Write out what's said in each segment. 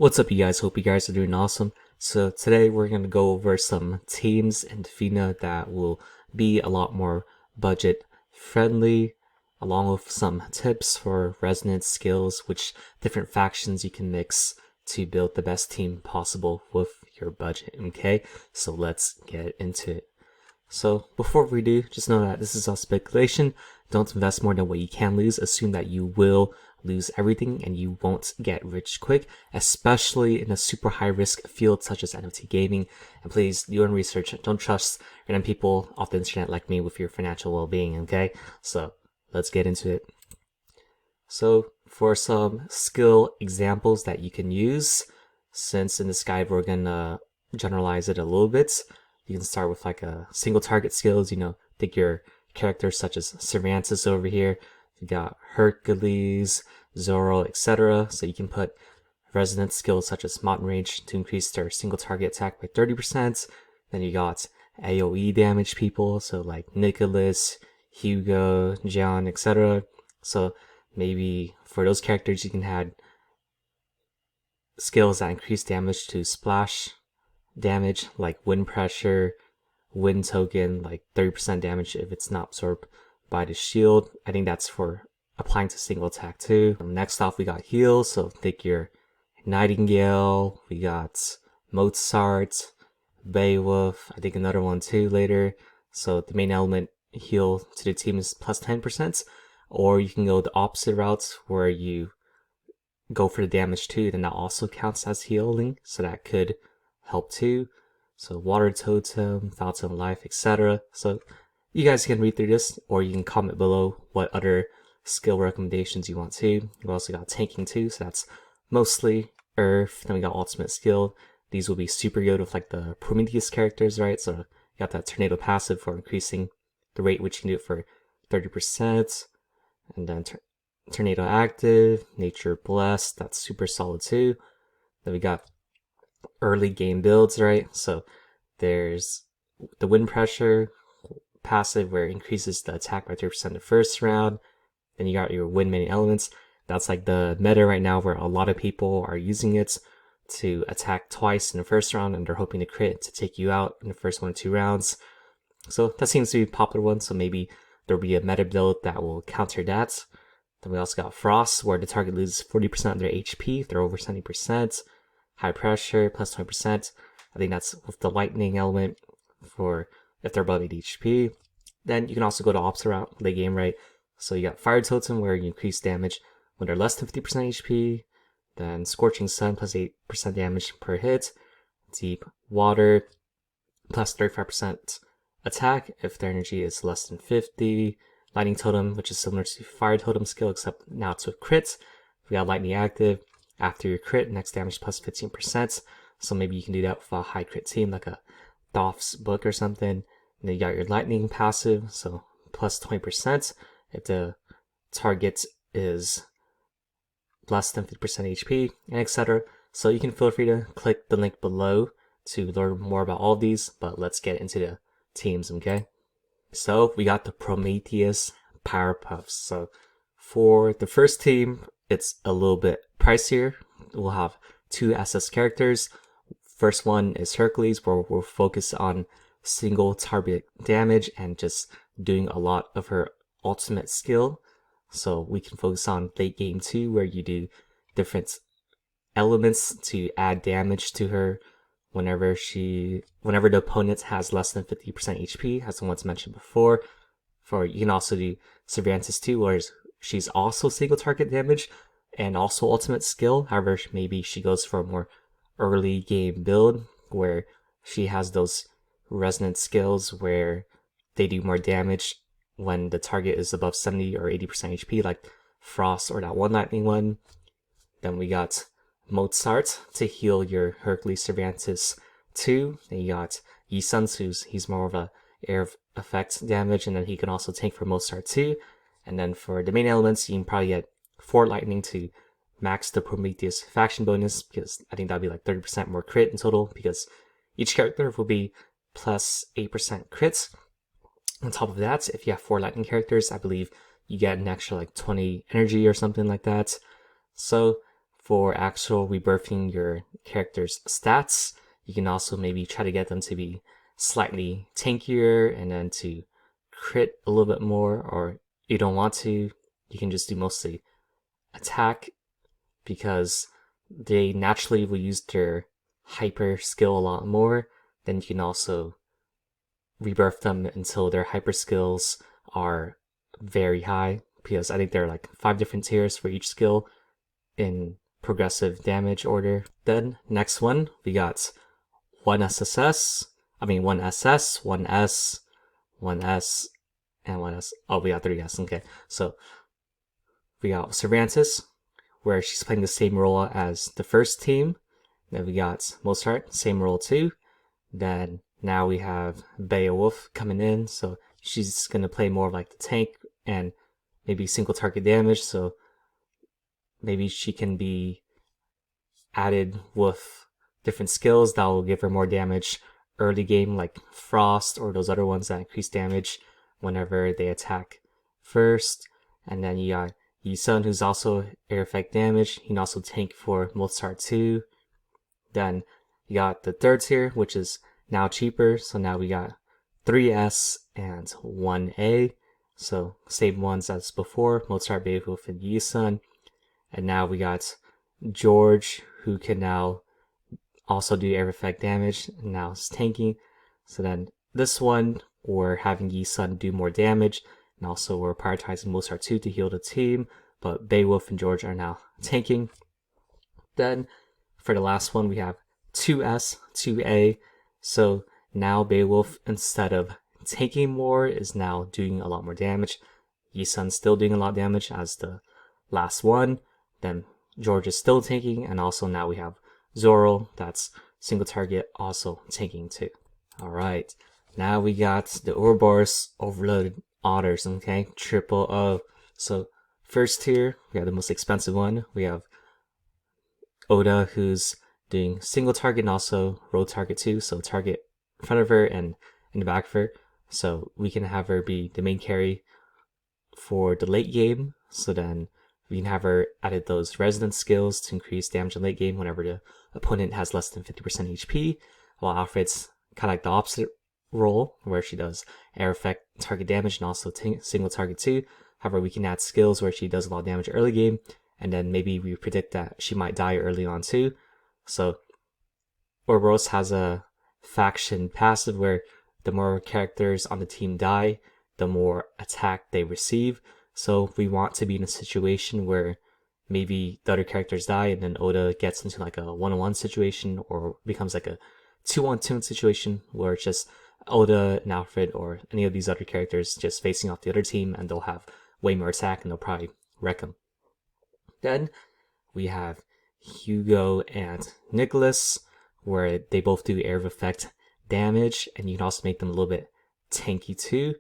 What's up, you guys? Hope you guys are doing awesome. So today we're going to go over some teams in Defina that will be a lot more budget friendly, along with some tips for resonance skills, which different factions you can mix to build the best team possible with your budget. Okay, so let's get into it. So before we do, just know that this is all speculation. Don't invest more than what you can lose. Assume that you will lose everything and you won't get rich quick, especially in a super high risk field such as NFT gaming. And please do your own research. Don't trust random people off the internet like me with your financial well-being, okay? So let's get into it. So for some skill examples that you can use, since in this guide we're gonna generalize it a little bit, you can start with like a single target skills, think your characters such as Cervantes over here. You got Hercules, Zoro, etc. So you can put resonance skills such as mountain range to increase their single target attack by 30%. Then you got AoE damage people, so like Nicholas, Hugo, John, etc. So maybe for those characters you can add skills that increase damage to splash damage, like wind pressure, wind token, like 30% damage if it's not absorbed by the shield. I think that's for applying to single attack too. Next off, we got heal, so think your Nightingale, we got Mozart, Beowulf, I think another one too later. So the main element heal to the team is plus 10%, or you can go the opposite route where you go for the damage too, then that also counts as healing, so that could help too. So water totem, fountain of life, etc. So you guys can read through this, or you can comment below what other skill recommendations you want to. We also got tanking too, so that's mostly earth. Then we got ultimate skill. These will be super good with like the Prometheus characters, right? So you got that tornado passive for increasing the rate which you can do it for 30%. And then tornado active, nature blessed, that's super solid too. Then we got early game builds, right? So there's the wind pressure passive where it increases the attack by 30% the first round. Then you got your wind many elements. That's like the meta right now where a lot of people are using it to attack twice in the first round, and they're hoping to crit to take you out in the first 1 or 2 rounds. So that seems to be a popular one, so maybe there'll be a meta build that will counter that. Then we also got Frost, where the target loses 40% of their HP if they're over 70%. High pressure, plus 20%. I think that's with the lightning element for if they're above 80 HP. Then you can also go to opposite route, late game, right? So you got Fire Totem, where you increase damage when they're less than 50% HP. Then Scorching Sun, plus 8% damage per hit. Deep Water, plus 35% attack if their energy is less than 50. Lightning Totem, which is similar to Fire Totem skill, except now it's with crits. We got Lightning Active. After your crit, next damage plus 15%. So maybe you can do that with a high crit team, like a Thoth's book or something. And then you got your lightning passive, so plus 20% if the target is less than 50% HP, and etc. So you can feel free to click the link below to learn more about all of these, but let's get into the teams, okay? So we got the Prometheus Power Puffs. So for the first team, it's a little bit pricier. We'll have 2 SS characters. First one is Hercules, where we'll focus on single target damage and just doing a lot of her ultimate skill. So we can focus on late game 2, where you do different elements to add damage to her whenever the opponent has less than 50% HP, as the ones mentioned before. You can also do Cervantes too, where she's also single target damage and also ultimate skill. However, maybe she goes for a more early game build where she has those resonance skills where they do more damage when the target is above 70 or 80% HP, like Frost or that one lightning one. Then we got Mozart to heal your Hercules Cervantes too. Then you got Yi-Sun, he's more of a air effect damage, and then he can also tank for Mozart too. And then for the main elements, you can probably get 4 lightning to max the Prometheus faction bonus, because I think that'd be like 30% more crit in total, because each character will be plus 8% crits. On top of that, if you have 4 lightning characters, I believe you get an extra like 20 energy or something like that. So for actual rebirthing your character's stats. You can also maybe try to get them to be slightly tankier and then to crit a little bit more, or you don't want to, you can just do mostly attack, because they naturally will use their hyper skill a lot more. Then you can also rebirth them until their hyper skills are very high, because I think there are like 5 different tiers for each skill in progressive damage order. Then next one, we got 1SS, 1S, 1S, and 1S. Oh, we got 3S. Okay, so we got Cervantes, where she's playing the same role as the first team. Then we got Mozart, same role too. Then now we have Beowulf coming in, so she's gonna play more of like the tank and maybe single target damage. So maybe she can be added with different skills that will give her more damage early game, like Frost or those other ones that increase damage whenever they attack first. And then you got Yi Sun, who's also air effect damage. He can also tank for Mozart too. Then you got the third tier, which is now cheaper. So now we got 3S and 1A. So same ones as before, Mozart, Beowulf, and Yi Sun. And now we got George, who can now also do air effect damage, and now it's tanking. So then this one, we're having Yi Sun do more damage, and also we're prioritizing Mozart 2 to heal the team, but Beowulf and George are now tanking. Then for the last one, we have 2S, 2A. So now Beowulf, instead of taking more, is now doing a lot more damage. Yi Sun's still doing a lot of damage as the last one. Then George is still tanking, and also now we have Zorro, that's single target, also tanking too. Alright, now we got the Ouroboros overloaded Otters, okay? Triple O. So first tier, we have the most expensive one. We have Oda, who's doing single target and also row target too. So target in front of her and in the back of her. So we can have her be the main carry for the late game. So then we can have her added those resonance skills to increase damage in late game whenever the opponent has less than 50% HP, while Alfred's kind of like the opposite role, where she does air effect target damage and also single target too. However, we can add skills where she does a lot of damage early game, and then maybe we predict that she might die early on too. So Ouroboros has a faction passive where the more characters on the team die, the more attack they receive. So we want to be in a situation where maybe the other characters die and then Oda gets into like a 1-on-1 situation, or becomes like a 2-on-2 situation where it's just Oda and Alfred or any of these other characters just facing off the other team, and they'll have way more attack and they'll probably wreck them. Then we have Hugo and Nicholas, where they both do air effect damage, and you can also make them a little bit tanky too.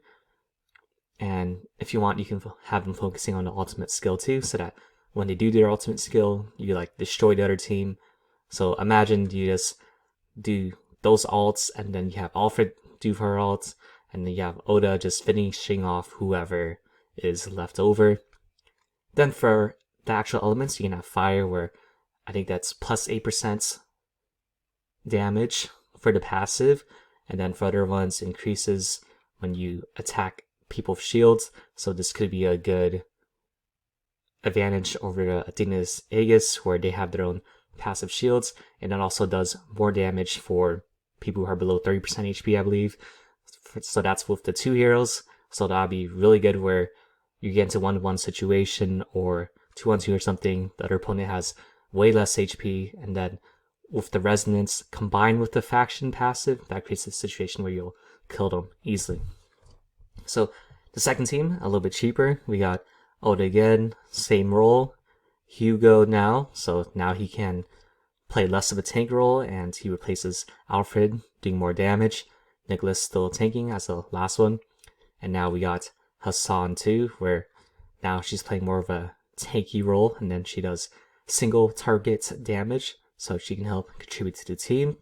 And if you want, you can have them focusing on the ultimate skill too, so that when they do their ultimate skill, you like destroy the other team. So imagine you just do those ults, and then you have Alfred do her ults, and then you have Oda just finishing off whoever is left over. Then for the actual elements, you can have fire, where I think that's plus 8% damage for the passive, and then for other ones, increases when you attack people with shields. So this could be a good advantage over the Athena's Aegis, where they have their own passive shields, and it also does more damage for people who are below 30% HP, I believe. So that's with the 2 heroes. So that'll be really good where you get into 1-to-1 situation or 2-on-2 or something. The other opponent has way less HP, and then with the resonance combined with the faction passive, that creates a situation where you'll kill them easily. So the second team, a little bit cheaper. We got Oda again, same role. Hugo now, so now he can play less of a tank role, and he replaces Alfred, doing more damage. Nicholas still tanking as the last one. And now we got Hassan too, where now she's playing more of a tanky role, and then she does single target damage, so she can help contribute to the team.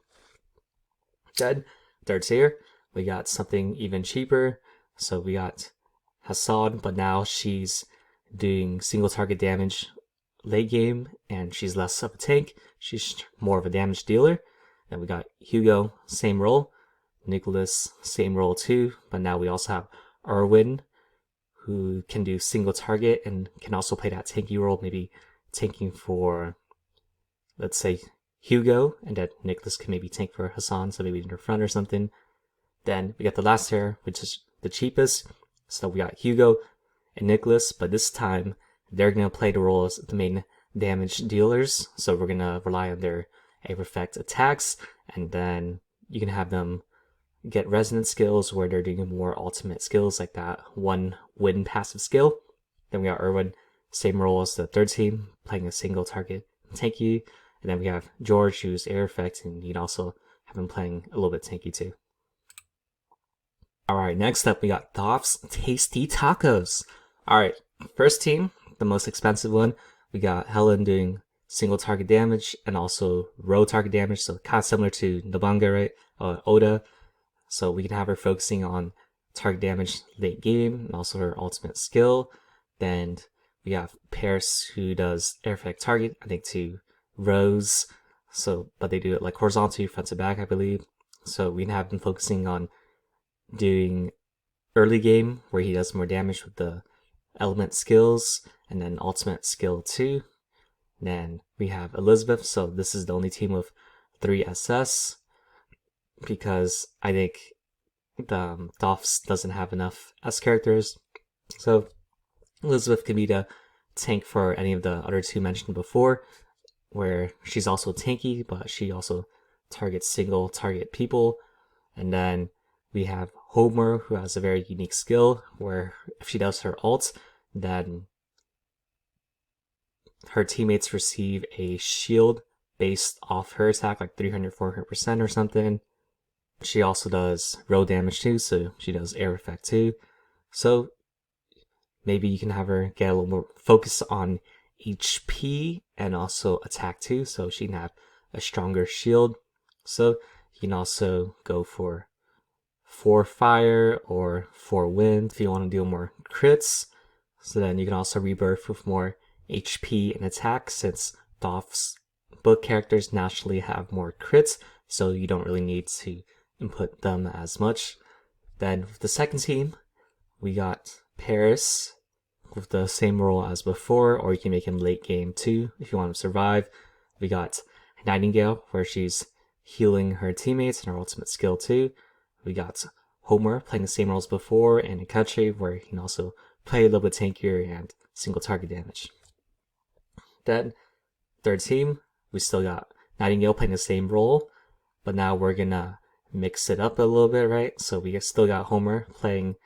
Then, third tier, we got something even cheaper. So we got Hassan, but now she's doing single target damage late game, and she's less of a tank. She's more of a damage dealer. Then we got Hugo, same role. Nicholas, same role too. But now we also have Erwin, who can do single target and can also play that tanky role, maybe tanking for, let's say, Hugo, and then Nicholas can maybe tank for Hassan, so maybe in the front or something. Then we got the last pair, which is the cheapest. So we got Hugo and Nicholas, but this time they're going to play the role as the main damage dealers. So we're going to rely on their effect attacks, and then you can have them get resonance skills where they're doing more ultimate skills like that one win passive skill. Then we got Erwin, same role as the third team, playing a single target tanky. And then we have George, who's air effect, and you can also have him playing a little bit tanky too. Alright, next up we got Thoth's Tasty Tacos. Alright, first team, the most expensive one, we got Helen doing single target damage and also row target damage, so kind of similar to Nabanga, right? Oda. So we can have her focusing on target damage late game and also her ultimate skill. Then we have Paris, who does air effect target, I think to rows. So, but they do it like horizontal, front to back, I believe. So we can have them focusing on doing early game where he does more damage with the element skills and then ultimate skill too. Then we have Elizabeth, so this is the only team with 3 SS because I think the Thoths doesn't have enough S characters. So Elizabeth could be the tank for any of the other 2 mentioned before, where she's also tanky, but she also targets single target people. And then we have Homer, who has a very unique skill where if she does her ult, then her teammates receive a shield based off her attack, like 300-400% or something. She also does row damage too, so she does air effect too. So maybe you can have her get a little more focus on HP and also attack too, so she can have a stronger shield. So you can also go for 4 fire or 4 wind if you want to deal more crits. So then you can also rebirth with more HP and attack, since Thoth's book characters naturally have more crits, so you don't really need to input them as much. Then with the second team, we got Paris with the same role as before, or you can make him late game too if you want to survive. We got Nightingale, where she's healing her teammates and her ultimate skill too. We got Homer playing the same role as before, and Akachi, where he can also play a little bit tankier and single target damage. Then third team, we still got Nightingale playing the same role, but now we're gonna mix it up a little bit, right? So we still got Homer playing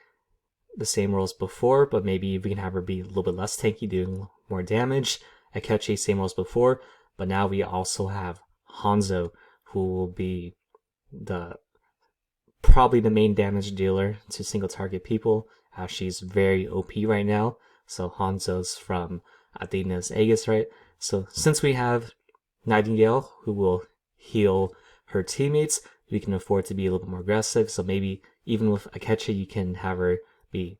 the same roles before, but maybe we can have her be a little bit less tanky, doing more damage. Akechi, same roles before, but now we also have Hanzo, who will be probably the main damage dealer to single target people. She's very OP right now. So Hanzo's from Athena's Aegis, right? So since we have Nightingale, who will heal her teammates, we can afford to be a little bit more aggressive. So maybe even with Akechi, you can have her be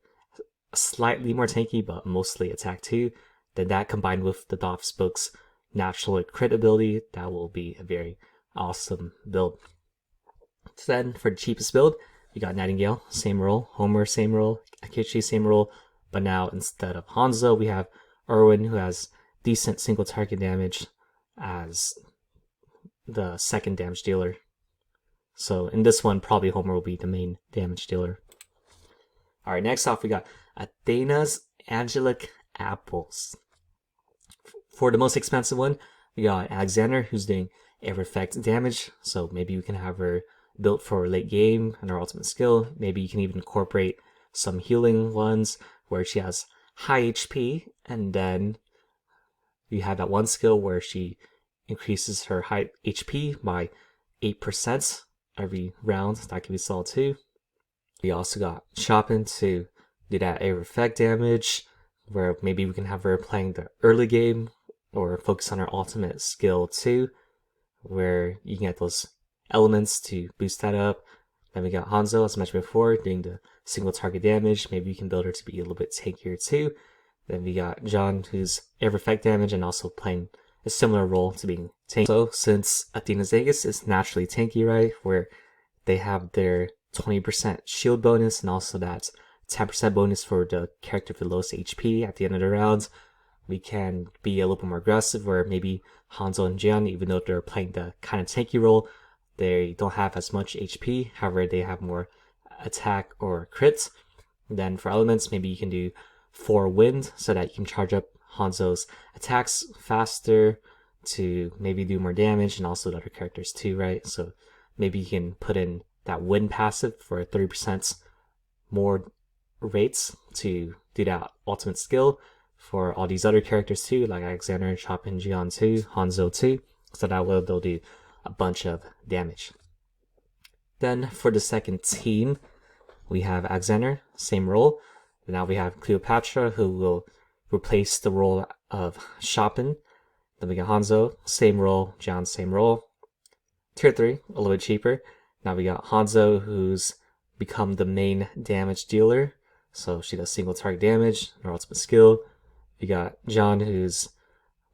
slightly more tanky, but mostly attack too. Then that combined with the Thoth's book's natural crit ability, that will be a very awesome build. So then for the cheapest build, we got Nightingale, same role, Homer, same role, Akechi, same role, but now instead of Hanzo, we have Erwin, who has decent single target damage as the second damage dealer. So in this one, probably Homer will be the main damage dealer. Alright, next off we got Athena's Angelic Apples. For the most expensive one, we got Alexander, who's doing air effect damage, so maybe we can have her built for late game and her ultimate skill. Maybe you can even incorporate some healing ones where she has high HP, and then you have that one skill where she increases her high HP by 8% every round. That can be solid too. We also got Chopin to do that air effect damage, where maybe we can have her playing the early game or focus on her ultimate skill too, where you can get those elements to boost that up. Then we got Hanzo, as mentioned before, doing the single target damage. Maybe you can build her to be a little bit tankier too. Then we got John, who's air effect damage and also playing a similar role to being tanky. So since Athena's Aegis is naturally tanky, right, where they have their 20% shield bonus and also that 10% bonus for the character with the lowest HP at the end of the round, we can be a little bit more aggressive, where maybe Hanzo and Jian, even though they're playing the kind of tanky role, they don't have as much HP, however they have more attack or crits. Then for elements, maybe you can do 4 wind so that you can charge up Hanzo's attacks faster to maybe do more damage, and also the other characters too, right? So maybe you can put in that wind passive for 30% more rates to do that ultimate skill for all these other characters too, like Alexander, Chopin, Jian too, Hanzo too, so that way they'll do a bunch of damage. Then for the second team, we have Alexander, same role. Now we have Cleopatra, who will replace the role of Chopin. Then we got Hanzo, same role, Jian, same role. Tier 3, a little bit cheaper. Now we got Hanzo, who's become the main damage dealer. So she does single target damage, her ultimate skill. We got John, who's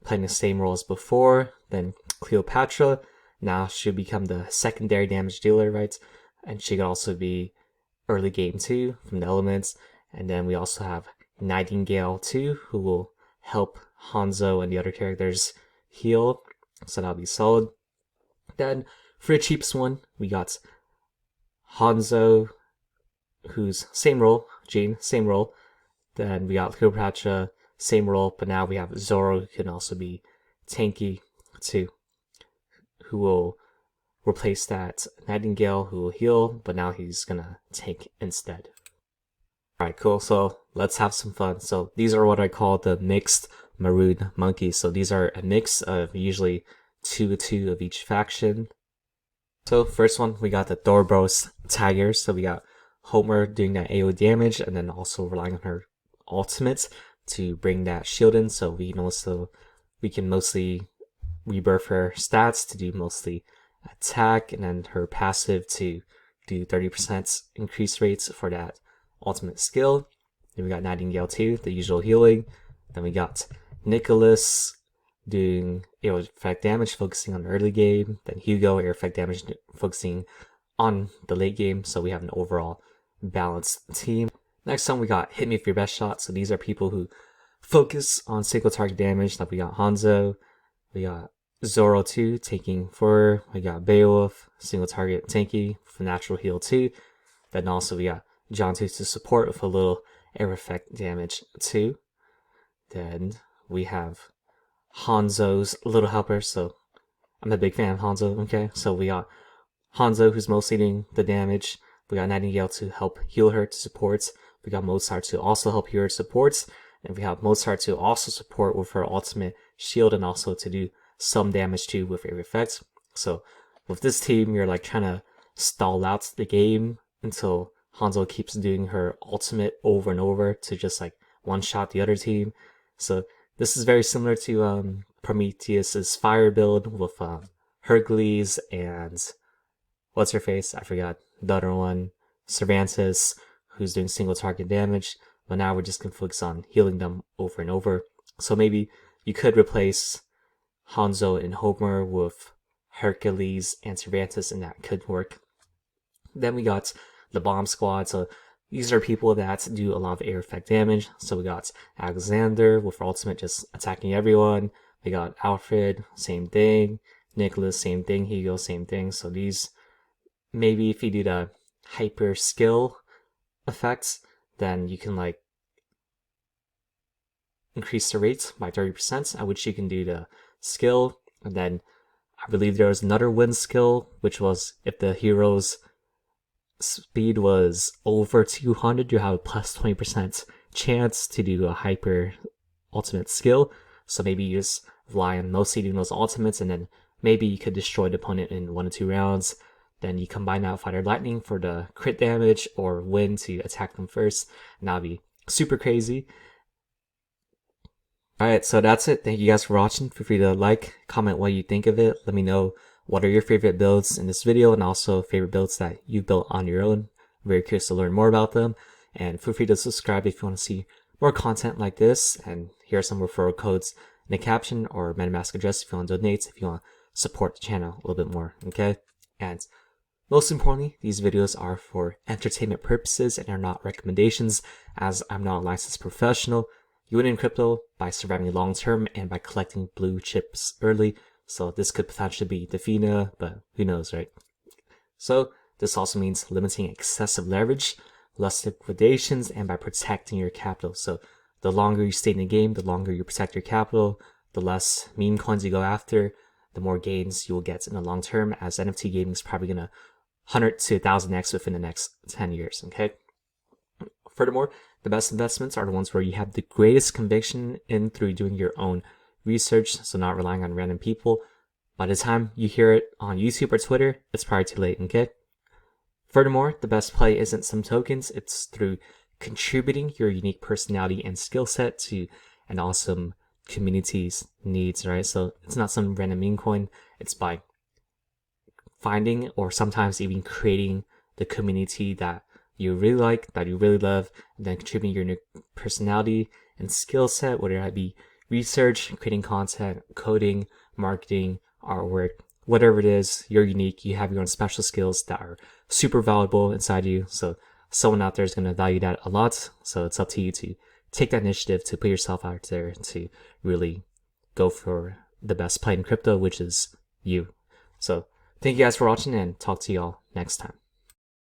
playing the same role as before. Then Cleopatra, now she'll become the secondary damage dealer, right? And she could also be early game too from the elements. And then we also have Nightingale too, who will help Hanzo and the other characters heal. So that'll be solid. Then for the cheapest one, we got Hanzo, who's same role, Jane, same role. Then we got Cleopatra, same role, but now we have Zoro, who can also be tanky too, who will replace that Nightingale, who will heal, but now he's gonna tank instead. Alright, cool, so let's have some fun. So these are what I call the mixed Maroon monkeys. So these are a mix of usually 2 of each faction. So first one, we got the Ouroboros Tigers. So we got Homer doing that AoE damage, and then also relying on her ultimate to bring that shield in. So we can mostly rebirth her stats to do mostly attack, and then her passive to do 30% increase rates for that ultimate skill. Then we got Nightingale too, the usual healing. Then we got Nicholas doing air effect damage, focusing on the early game. Then Hugo, air effect damage, focusing on the late game. So we have an overall balanced team. Next one, we got Hit Me With Your Best Shot. So these are people who focus on single target damage. Like we got Hanzo, we got Zoro too, taking 4. We got Beowulf, single target tanky for natural heal too. Then also we got John too to support with a little air effect damage too. Then we have Hanzo's little helper. So I'm a big fan of Hanzo. Okay, so we got Hanzo, who's mostly doing the damage. We got Nightingale to help heal her to support. We got Mozart to also help heal her supports. And we have Mozart to also support with her ultimate shield, and also to do some damage too with air effects. So with this team, you're like trying to stall out the game until Hanzo keeps doing her ultimate over and over to just like one-shot the other team. So this is very similar to Prometheus's fire build with Hercules and what's her face? I forgot the other one, Cervantes, who's doing single target damage. But now we're just gonna focus on healing them over and over. So maybe you could replace Hanzo and Homer with Hercules and Cervantes, and that could work. Then we got the Bomb Squad. So these are people that do a lot of air effect damage. So we got Alexander with ultimate just attacking everyone. We got Alfred, same thing. Nicholas, same thing. Hugo, same thing. So these, maybe if you do the hyper skill effects, then you can like increase the rates by 30%, at which you can do the skill. And then I believe there was another win skill, which was if the hero's speed was over 200, you have a plus 20% chance to do a hyper ultimate skill. So maybe you just rely on mostly doing those ultimates, and then maybe you could destroy the opponent in 1 or 2 rounds. Then you combine that with Fighter Lightning for the crit damage, or win to attack them first, and that'll be super crazy. Alright, so that's it. Thank you guys for watching. Feel free to like, comment what you think of it. Let me know what are your favorite builds in this video, and also favorite builds that you've built on your own. I'm very curious to learn more about them. And feel free to subscribe if you want to see more content like this. And here are some referral codes in the caption or MetaMask address if you want to donate, if you want to support the channel a little bit more, okay? And most importantly, these videos are for entertainment purposes and are not recommendations, as I'm not a licensed professional. You win in crypto by surviving long term and by collecting blue chips early. So this could potentially be Defina, but who knows, right? So this also means limiting excessive leverage, less liquidations, and by protecting your capital. So the longer you stay in the game, the longer you protect your capital, the less meme coins you go after, the more gains you will get in the long term, as NFT gaming is probably going to 100 to 1000x within the next 10 years, okay? Furthermore, the best investments are the ones where you have the greatest conviction in through doing your own research, so not relying on random people. By the time you hear it on YouTube or Twitter, it's probably too late, okay? Furthermore, the best play isn't some tokens, it's through contributing your unique personality and skill set to an awesome community's needs, right? So it's not some random meme coin, it's by finding or sometimes even creating the community that you really like, that you really love, and then contributing your new personality and skill set, whether that be research, creating content, coding, marketing, artwork, whatever it is, you're unique, you have your own special skills that are super valuable inside you. So someone out there is going to value that a lot. So it's up to you to take that initiative to put yourself out there to really go for the best play in crypto, which is you. So thank you guys for watching and talk to y'all next time.